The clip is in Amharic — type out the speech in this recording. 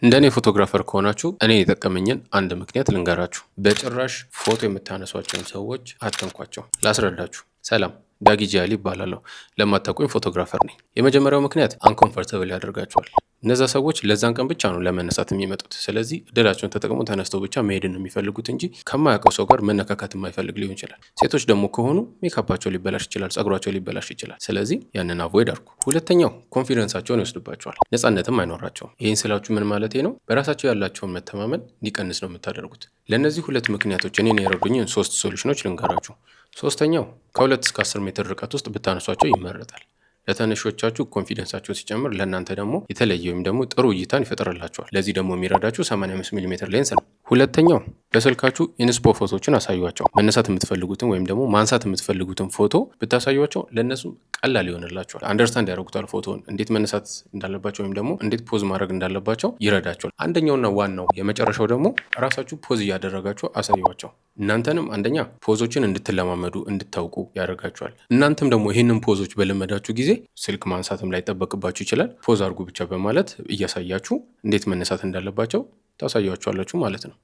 እንደኔ ፎቶግራፈር ከሆናችሁ እኔ የጠቀመኝን አንድ ምክንያት ልንገራችሁ። በጭራሽ ፎቶ የምታነሷቸውን ሰዎች አትንኳቸው። ላስረዳችሁ። ሰላም፣ ዳጊ ጂያሊ ይባላለሁ። ለማታውቁኝ ፎቶግራፈር ነኝ። የመጀመሪያው ምክንያት አንኮምፈርተብል ያደርጋቸዋል። እነዛ ሰዎች ለዛን ቀን ብቻ ነው ለመነሳት የሚመጡት። ስለዚህ እድላቸውን ተጠቅሞ ተነስተው ብቻ መሄድን ነው የሚፈልጉት እንጂ ከማያውቀው ሰው ጋር መነካካት የማይፈልግ ሊሆን ይችላል። ሴቶች ደግሞ ከሆኑ ሜካፓቸው ሊበላሽ ይችላል፣ ጸጉራቸው ሊበላሽ ይችላል። ስለዚህ ያንን አቮይድ አድርጉ። ሁለተኛው ኮንፊደንሳቸውን ይወስድባቸዋል፣ ነጻነትም አይኖራቸውም። ይህን ስላችሁ ምን ማለቴ ነው? በራሳቸው ያላቸውን መተማመን እንዲቀንስ ነው የምታደርጉት። ለእነዚህ ሁለት ምክንያቶች እኔን የረዱኝን 3 ሶሉሽኖች ልንገራችሁ። ሶስተኛው ከ2 እስከ 10 ሜትር ርቀት ውስጥ ብታነሷቸው ይመረጣል። ለተነሾቻችሁ ኮንፊደንሳቸው ሲጨምር ለእናንተ ደግሞ የተለየ ወይም ደግሞ ጥሩ እይታን ይፈጥርላችኋል። ለዚህ ደግሞ የሚረዳችሁ 85 ሚሜ ሌንስ ነው። ሁለተኛው በስልካችሁ ኢንስፖ ፎቶዎችን አሳዩዋቸው። መነሳት የምትፈልጉትን ወይም ደግሞ ማንሳት የምትፈልጉትን ፎቶ ብታሳዩዋቸው ለእነሱም ቀላል ይሆንላቸዋል። አንደርስታንድ ያደርጉታል ፎቶን እንዴት መነሳት እንዳለባቸው ወይም ደግሞ እንዴት ፖዝ ማድረግ እንዳለባቸው ይረዳቸዋል። አንደኛውና ዋናው የመጨረሻው ደግሞ ራሳችሁ ፖዝ እያደረጋችሁ አሳዩዋቸው። እናንተንም አንደኛ ፖዞችን እንድትለማመዱ እንድታውቁ ያደርጋችኋል። እናንተም ደግሞ ይህንን ፖዞች በለመዳችሁ ጊዜ ስልክ ማንሳትም ላይ ጠበቅባችሁ ይችላል። ፖዝ አድርጉ ብቻ በማለት እያሳያችሁ እንዴት መነሳት እንዳለባቸው ታሳያችኋላችሁ ማለት ነው።